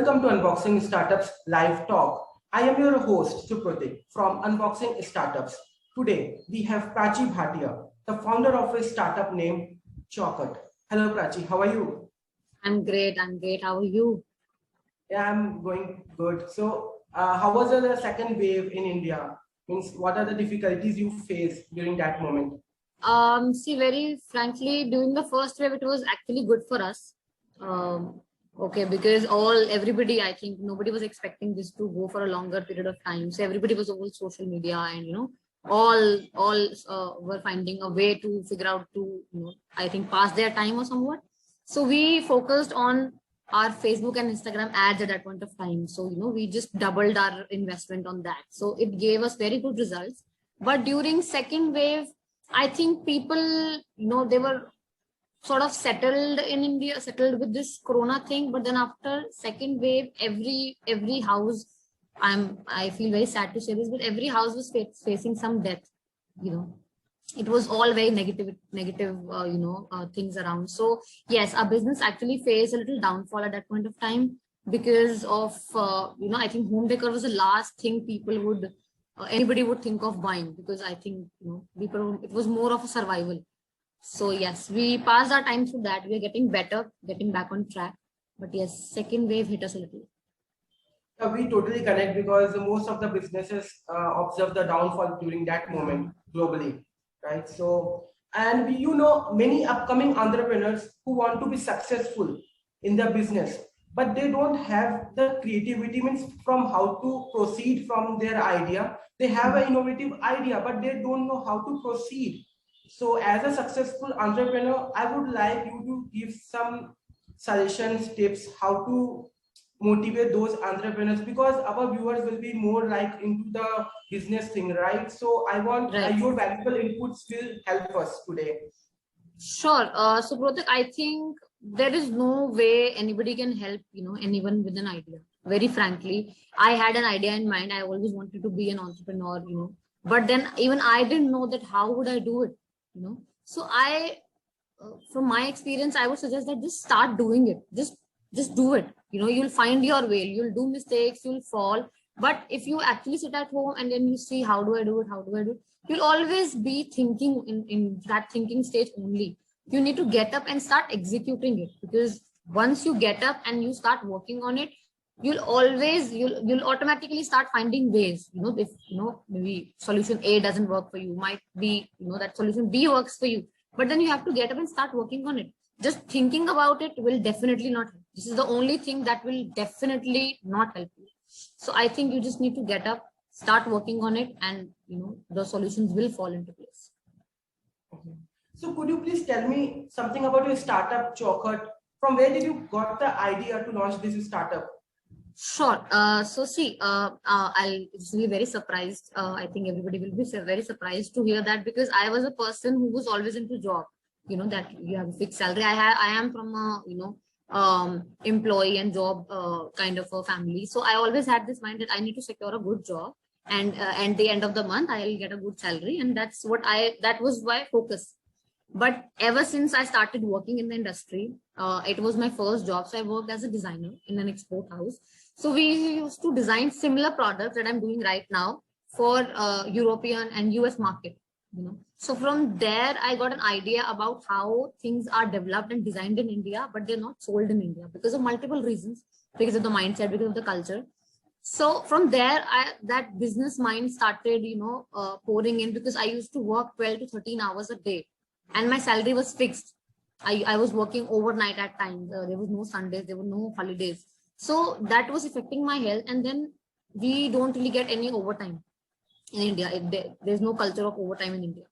welcome to Unboxing Startups Live Talk. I am your host, Supratik from Unboxing Startups. Today, we have Prachi Bhatia, the founder of a startup named Chokot. Hello, Prachi. How are you? I'm great. How are you? Yeah, I'm going good. So, how was the second wave in India? Means, what are the difficulties you faced during that moment? See, very frankly, during the first wave, it was actually good for us. Okay, because everybody, I think nobody was expecting this to go for a longer period of time. So everybody was over social media, and all were finding a way to figure out to, I think, pass their time or somewhat. So we focused on our Facebook and Instagram ads at that point of time. So we just doubled our investment on that. So it gave us very good results. But during second wave, I think people, they were sort of settled in India, settled with this Corona thing. But then after second wave, every house, I feel very sad to say this, but every house was facing some death. It was all very negative, things around. So yes, our business actually faced a little downfall at that point of time because of, I think home decor was the last thing people would anybody would think of buying, because I think it was more of a survival. So yes, we passed our time through that. We are getting better, getting back on track. But yes, second wave hit us a little. We totally connect because most of the businesses observe the downfall during that moment globally, right? So, and many upcoming entrepreneurs who want to be successful in their business, but they don't have the creativity, means from how to proceed from their idea. They have an innovative idea, but they don't know how to proceed. So as a successful entrepreneur, I would like you to give some suggestions, tips, how to motivate those entrepreneurs, because our viewers will be more like into the business thing, right? So I want your valuable inputs will help us today. Sure. So Pratik, I think there is no way anybody can help, anyone with an idea. Very frankly, I had an idea in mind. I always wanted to be an entrepreneur, but then even I didn't know that how would I do it, So from my experience, I would suggest that just start doing it. Just do it. You'll find your way. You'll do mistakes. You'll fall. But if you actually sit at home and then you see how do I do it, you'll always be thinking in that thinking stage only. You need to get up and start executing it, because once you get up and you start working on it, you'll automatically start finding ways. If maybe solution A doesn't work for you, might be that solution B works for you. But then you have to get up and start working on it. Just thinking about it will definitely not help. This is the only thing that will definitely not help you. So I think you just need to get up, start working on it, and the solutions will fall into place. Okay. So could you please tell me something about your startup, Chokot? From where did you got the idea to launch this startup? Sure. So see, I'll just be very surprised. I think everybody will be very surprised to hear that, because I was a person who was always into job. That you have a fixed salary. I am from a employee and job kind of a family. So I always had this mind that I need to secure a good job, and at the end of the month I'll get a good salary, and that was my focus. But ever since I started working in the industry, it was my first job. So I worked as a designer in an export house. So we used to design similar products that I'm doing right now for European and US market. So from there, I got an idea about how things are developed and designed in India, but they're not sold in India because of multiple reasons, because of the mindset, because of the culture. So from there, that business mind started, pouring in, because I used to work 12 to 13 hours a day, and my salary was fixed. I was working overnight at times. There was no Sundays, there were no holidays. So that was affecting my health. And then we don't really get any overtime in India. There's no culture of overtime in India.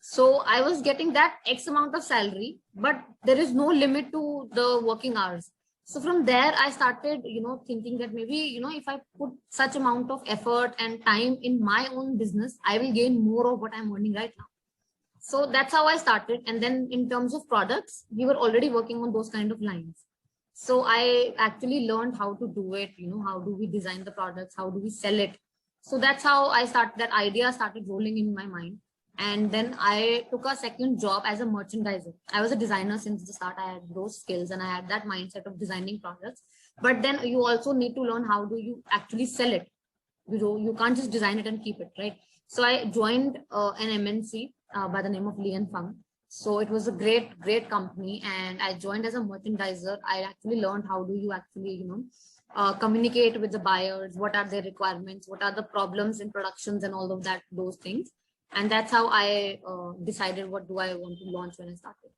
So I was getting that X amount of salary, but there is no limit to the working hours. So from there, I started, thinking that maybe, if I put such amount of effort and time in my own business, I will gain more of what I'm earning right now. So that's how I started. And then in terms of products, we were already working on those kind of lines. So I actually learned how to do it. How do we design the products? How do we sell it? So that's how I started. That idea started rolling in my mind. And then I took a second job as a merchandiser. I was a designer since the start. I had those skills and I had that mindset of designing products. But then you also need to learn how do you actually sell it. You can't just design it and keep it, right? So I joined an MNC by the name of Li & Fung. So it was a great company, and I joined as a merchandiser. I actually learned how do you actually, communicate with the buyers, what are their requirements, what are the problems in productions and all of that, those things. And that's how I decided what do I want to launch when I started.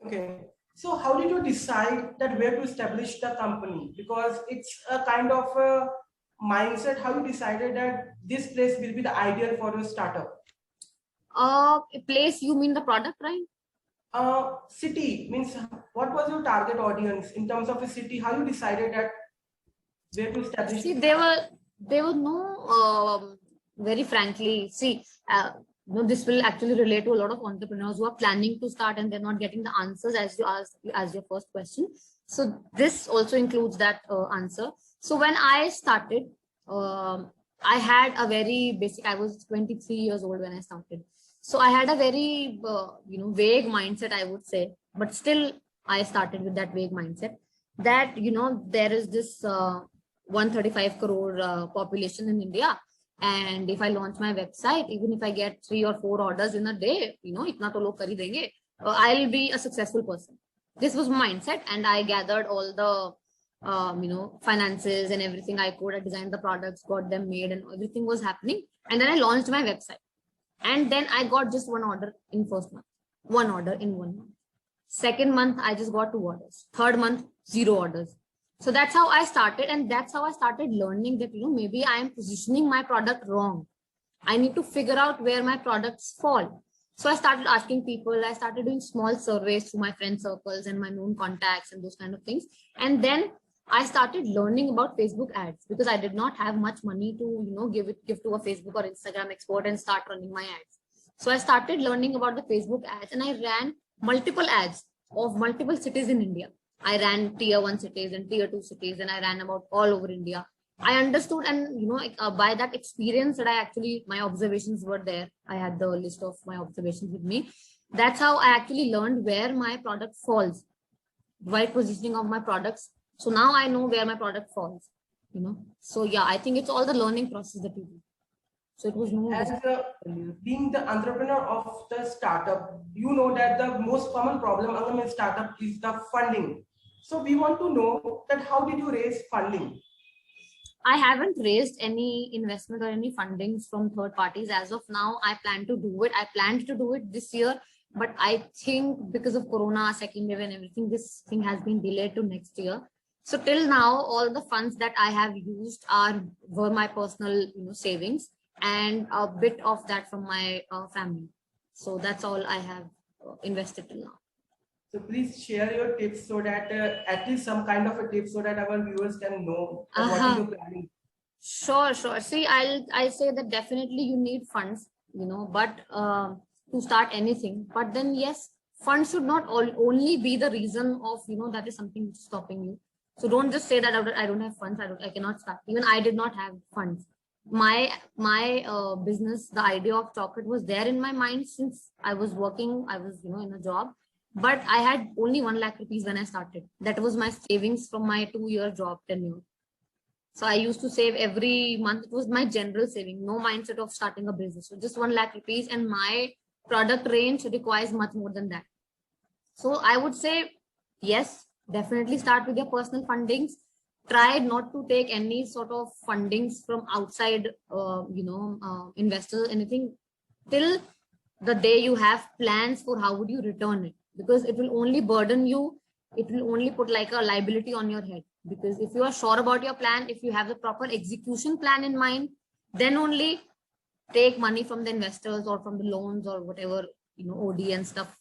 Okay. So how did you decide that where to establish the company? Because it's a kind of a mindset. How you decided that this place will be the ideal for your startup? Place, you mean the product, right? City means what was your target audience in terms of a city? How you decided that where to establish? See, there were no very frankly, this will actually relate to a lot of entrepreneurs who are planning to start and they're not getting the answers as you asked as your first question. So this also includes that answer. So when I started, I had a very basic. I was 23 years old when I started. So I had a very, vague mindset, I would say, but still I started with that vague mindset that, there is this 135 crore population in India. And if I launch my website, even if I get 3 or 4 orders in a day, itna to log kar hi denge, I'll be a successful person. This was my mindset, and I gathered all the, finances and everything I could. I designed the products, got them made, and everything was happening. And then I launched my website. And then I got just 1 order in first month, 1 order in 1 month. Second month, I just got 2 orders. Third month, 0 orders. So that's how I started. And that's how I started learning that, maybe I am positioning my product wrong. I need to figure out where my products fall. So I started asking people, I started doing small surveys to my friend circles and my known contacts and those kind of things. And then I started learning about Facebook ads because I did not have much money to, give to a Facebook or Instagram expert and start running my ads. So I started learning about the Facebook ads, and I ran multiple ads of multiple cities in India. I ran tier 1 cities and tier 2 cities, and I ran about all over India. I understood, and by that experience that my observations were there. I had the list of my observations with me. That's how I actually learned where my product falls, right positioning of my products. So now I know where my product falls, So yeah, I think it's all the learning process that we do. So it was no. As being the entrepreneur of the startup, you know that the most common problem among a startup is the funding. So we want to know that how did you raise funding? I haven't raised any investment or any fundings from third parties as of now. I plan to do it. I planned to do it this year, but I think because of Corona, second wave and everything, this thing has been delayed to next year. So till now, all the funds that I have used were my personal, savings, and a bit of that from my family. So that's all I have invested till now. So please share your tips so that at least some kind of a tip so that our viewers can know what is your planning. Sure. See, I'll say that definitely you need funds, but to start anything. But then yes, funds should not only be the reason of, that is something stopping you. So don't just say that I don't have funds. I cannot start. Even I did not have funds. My business, the idea of chocolate was there in my mind since I was working. I was, in a job, but I had only 1 lakh rupees when I started. That was my savings from my 2-year job tenure. So I used to save every month. It was my general saving, no mindset of starting a business. So just 1 lakh rupees, and my product range requires much more than that. So I would say, yes, definitely start with your personal fundings. Try not to take any sort of fundings from outside, investors, anything, till the day you have plans for how would you return it, because it will only burden you. It will only put like a liability on your head, because if you are sure about your plan, if you have the proper execution plan in mind, then only take money from the investors or from the loans or whatever, OD and stuff,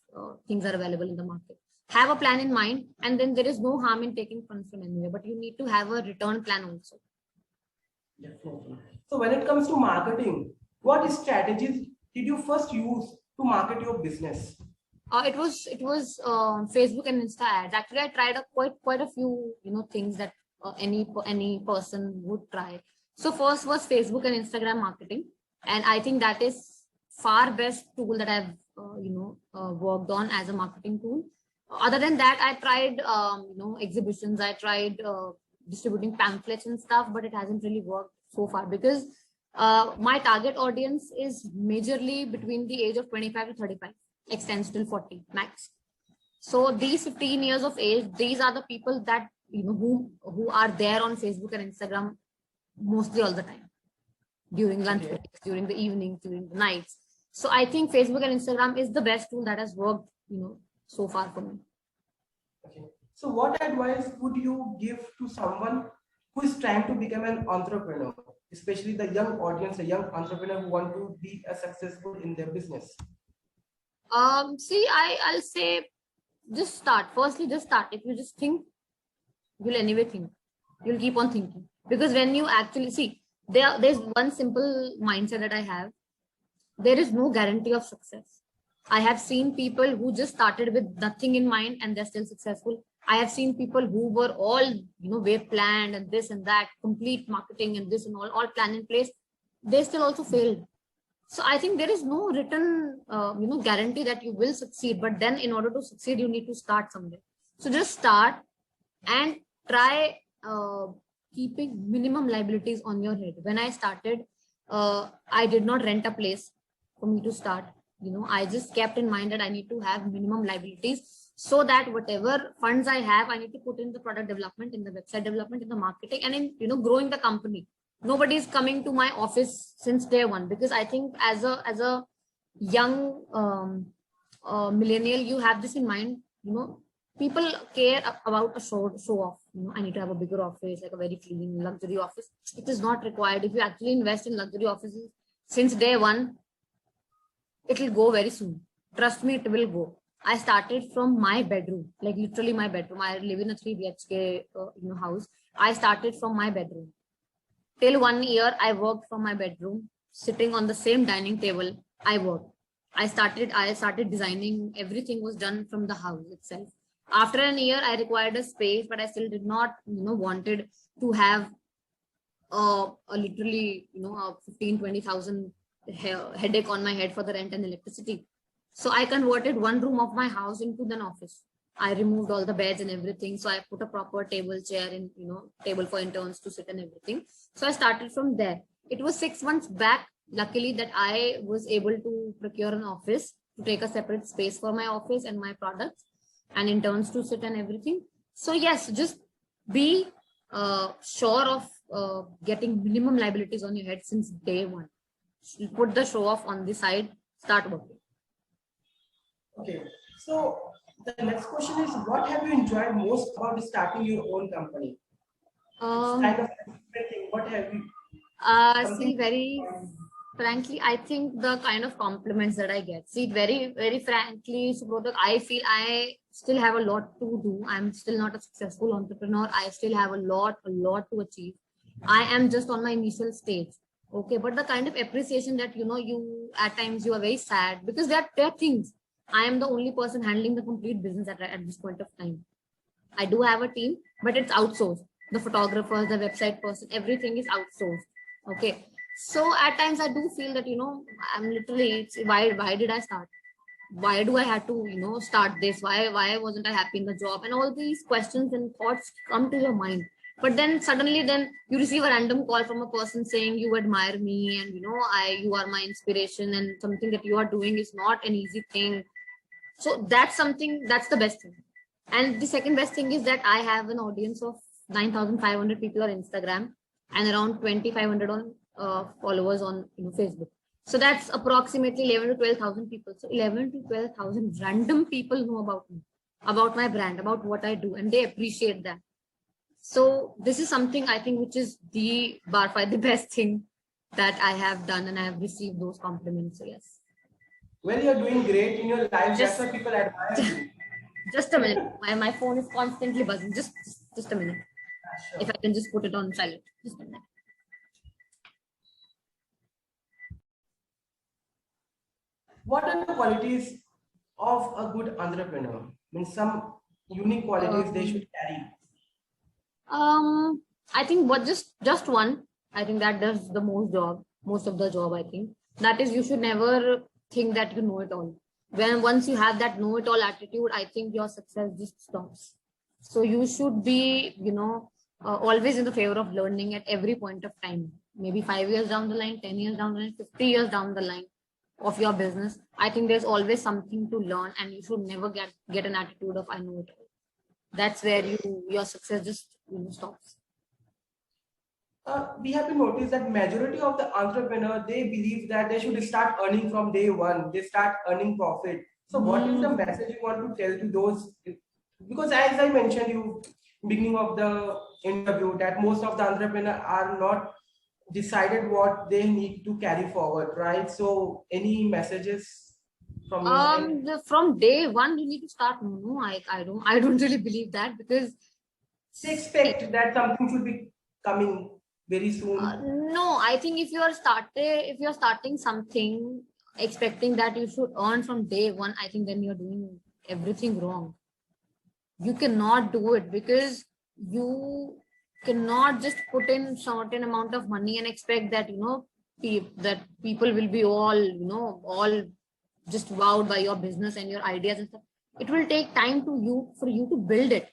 things are available in the market. Have a plan in mind, and then there is no harm in taking funds from anywhere, but you need to have a return plan also. Definitely. So when it comes to marketing, what strategies did you first use to market your business? It was Facebook and Insta ads. Actually, I tried quite a few things that any person would try. So first was Facebook and Instagram marketing, and I think that is far best tool that I've worked on as a marketing tool. Other than that, I tried exhibitions, I tried distributing pamphlets and stuff, but it hasn't really worked so far because my target audience is majorly between the age of 25 to 35, extends till 40 max. So these 15 years of age, these are the people that who are there on Facebook and Instagram mostly all the time, during lunch breaks, during the evenings, during the nights. So I think Facebook and Instagram is the best tool that has worked so far for me. Okay. So what advice would you give to someone who is trying to become an entrepreneur, especially the young audience, a young entrepreneur who want to be successful in their business? I'll say just start. Firstly, just start. If you just think, you'll anyway think. You'll keep on thinking. Because when you actually see, there's one simple mindset that I have. There is no guarantee of success. I have seen people who just started with nothing in mind and they're still successful. I have seen people who were all, way planned and this and that, complete marketing and this and all planned in place. They still also failed. So I think there is no written, guarantee that you will succeed. But then in order to succeed, you need to start somewhere. So just start and try keeping minimum liabilities on your head. When I started, I did not rent a place for me to start. I just kept in mind that I need to have minimum liabilities so that whatever funds I have, I need to put in the product development, in the website development, in the marketing, and in growing the company. Nobody is coming to my office since day one, because I think as a young millennial, you have this in mind. People care about a show off. I need to have a bigger office, like a very clean luxury office. It is not required. If you actually invest in luxury offices since day one, it will go very soon. Trust me, it will go. I started from my bedroom, like literally my bedroom. I live in a 3 BHK house. I started from my bedroom. Till 1 year, I worked from my bedroom, sitting on the same dining table. I worked. I started designing. Everything was done from the house itself. After a year, I required a space, but I still did not, wanted to have a literally, a 15-20,000 headache on my head for the rent and electricity. So I converted one room of my house into an office. I removed all the beds and everything. So I put a proper table, chair, and table for interns to sit and everything. So I started from there. It was 6 months back, luckily, that I was able to procure an office, to take a separate space for my office and my products and interns to sit and everything. So yes, just be sure of getting minimum liabilities on your head since day one. Put the show off on the side, start working. Okay, so the next question is, what have you enjoyed most about starting your own company? Kind of thing. What have you? Very frankly, I think the kind of compliments that I get. See, very, very frankly, Subrodhak, I feel I still have a lot to do. I'm still not a successful entrepreneur. I still have a lot to achieve. I am just on my initial stage. Okay, but the kind of appreciation that you at times you are very sad, because there are things. I am the only person handling the complete business at this point of time. I do have a team, but it's outsourced. The photographers, the website person, everything is outsourced. Okay, so at times I do feel that I'm literally, why did I start? Why do I have to start this? Why wasn't I happy in the job? And all these questions and thoughts come to your mind. But then suddenly you receive a random call from a person saying you admire me and you are my inspiration, and something that you are doing is not an easy thing. So that's the best thing. And the second best thing is that I have an audience of 9,500 people on Instagram and around 2,500 on followers on Facebook. So that's approximately 11 to 12,000 people. So 11 to 12,000 random people know about me, about my brand, about what I do, and they appreciate that. So this is something I think which is the best thing that I have done, and I have received those compliments. So yes. Well, you're doing great in your life. That's why people admire you. Just a minute. My phone is constantly buzzing. Just a minute. Sure. If I can just put it on silent. Just a minute. What are the qualities of a good entrepreneur? I mean, some unique qualities they should carry. I think just one. I think that does the most of the job, I think. That is, you should never think that you know it all. When once you have that know it all attitude, I think your success just stops. So you should be, always in the favor of learning at every point of time. Maybe 5 years down the line, 10 years down the line, 50 years down the line of your business. I think there's always something to learn, and you should never get an attitude of I know it all. That's where your success just stops. We have to notice that majority of the entrepreneur, they believe that they should start earning from day one. They start earning profit. So what is the message you want to tell to those? Because as I mentioned you beginning of the interview, that most of the entrepreneur are not decided what they need to carry forward, right? So any messages from your side? From day one you need to start. No, I don't really believe that, because They expect that something should be coming very soon. no, I think if you're starting something expecting that you should earn from day one, I think then you're doing everything wrong. You cannot do it, because you cannot just put in certain amount of money and expect that that people will be all just wowed by your business and your ideas and stuff. It will take time for you to build it.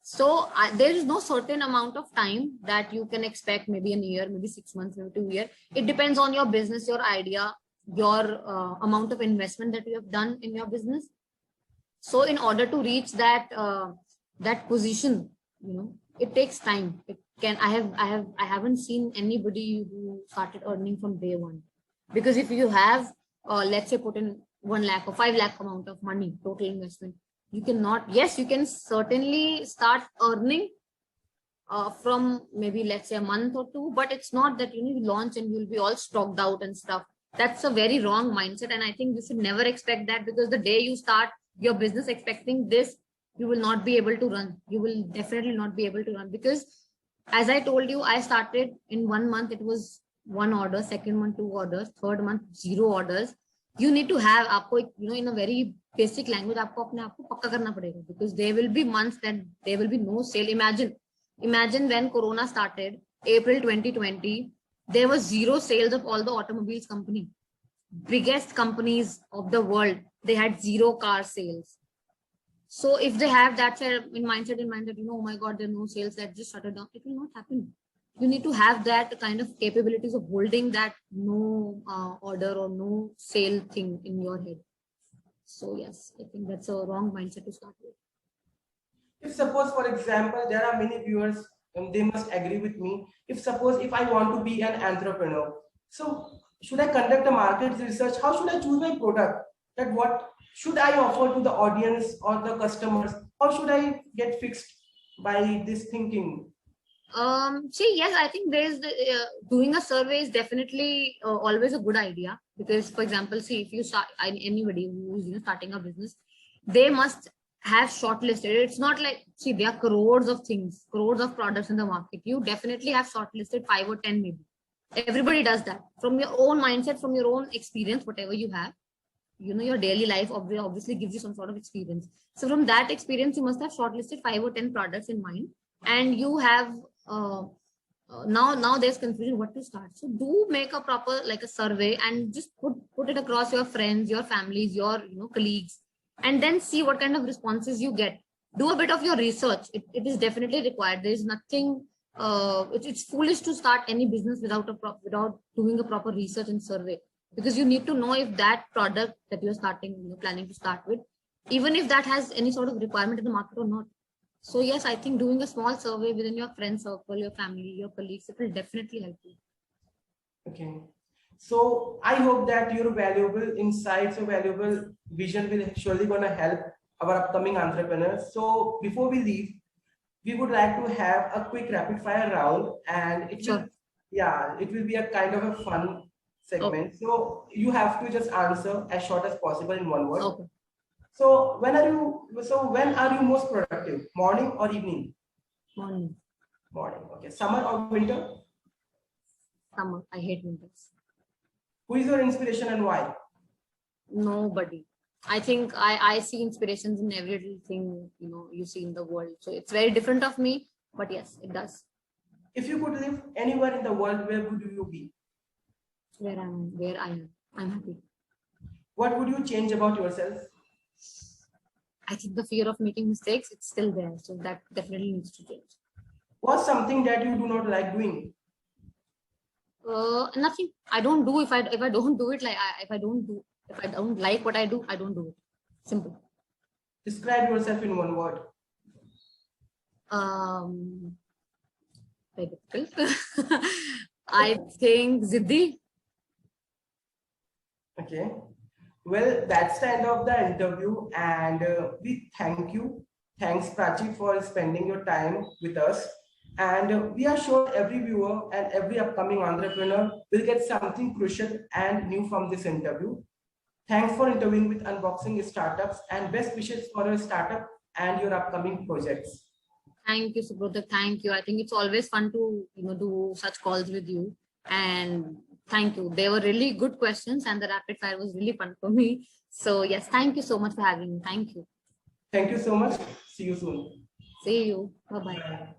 So there is no certain amount of time that you can expect, maybe a year, maybe 6 months, maybe 2 years. It depends on your business, your idea, your amount of investment that you have done in your business. So in order to reach that position, it takes time. I haven't seen anybody who started earning from day one. Because if you have, let's say, put in 1 lakh or 5 lakh amount of money, total investment, you cannot, yes, you can certainly start earning from maybe, let's say, a month or two, but it's not that you launch and you'll be all stocked out and stuff. That's a very wrong mindset, and I think you should never expect that, because the day you start your business expecting this, you will not be able to run. You will definitely not be able to run, because as I told you, I started in 1 month, it was 1 order, second month 2 orders, third month 0 orders. You need to have आपको, in a very basic language, आपको अपने आप को पक्का करना पड़ेगा, because there will be months that there will be no sale. Imagine when Corona started, April 2020, there was 0 sales of all the automobiles company, biggest companies of the world. They had 0 car sales. So if they have that mindset in mind that, oh my God, there are no sales, that just shut it down, it will not happen. You need to have that kind of capabilities of holding that no order or no sale thing in your head. So yes, I think that's a wrong mindset to start with. If suppose, for example, there are many viewers and they must agree with me. If I want to be an entrepreneur, so should I conduct a market research? How should I choose my product? That what should I offer to the audience or the customers? How should I get fixed by this thinking? Yes, I think doing a survey is definitely always a good idea, because, for example, if you start, anybody who's starting a business, they must have shortlisted. It's not like, there are crores of things, crores of products in the market. You definitely have shortlisted 5 or 10 maybe. Everybody does that from your own mindset, from your own experience, whatever you have. Your daily life obviously gives you some sort of experience. So from that experience, you must have shortlisted 5 or 10 products in mind, and you have now there's confusion what to start. So do make a proper, like, a survey, and just put it across your friends, your families, your colleagues, and then see what kind of responses you get. Do a bit of your research. It is definitely required. There is nothing it's foolish to start any business without doing a proper research and survey, because you need to know if that product that you're planning to start with, even if that has any sort of requirement in the market or not. So yes, I think doing a small survey within your friend circle, your family, your colleagues, it will definitely help you. Okay. So I hope that your valuable insights or valuable vision will surely gonna help our upcoming entrepreneurs. So before we leave, we would like to have a quick rapid fire round, and it will be a kind of a fun segment. Okay. So you have to just answer as short as possible in one word. Okay. So when are you most productive? Morning or evening? Morning. Morning. Okay. Summer or winter? Summer. I hate winters. Who is your inspiration and why? Nobody. I think I see inspirations in every little thing you see in the world. So it's very different of me, but yes, it does. If you could live anywhere in the world, where would you be? Where I am. I'm happy. What would you change about yourself? I think the fear of making mistakes, it's still there. So that definitely needs to change. What's something that you do not like doing? Nothing. I don't do if I don't do it, like if I don't like what I do, I don't do it. Simple. Describe yourself in one word. Very difficult. I think Ziddi. Okay. Well, that's the end of the interview, and we thank you. Thanks, Prachi, for spending your time with us. And we are sure every viewer and every upcoming entrepreneur will get something crucial and new from this interview. Thanks for interviewing with Unboxing Startups, and best wishes for your startup and your upcoming projects. Thank you, Subrodha. Thank you. I think it's always fun to do such calls with you. And thank you. They were really good questions, and the rapid fire was really fun for me. So yes, thank you so much for having me. Thank you. Thank you so much. See you soon. See you. Bye bye. Bye.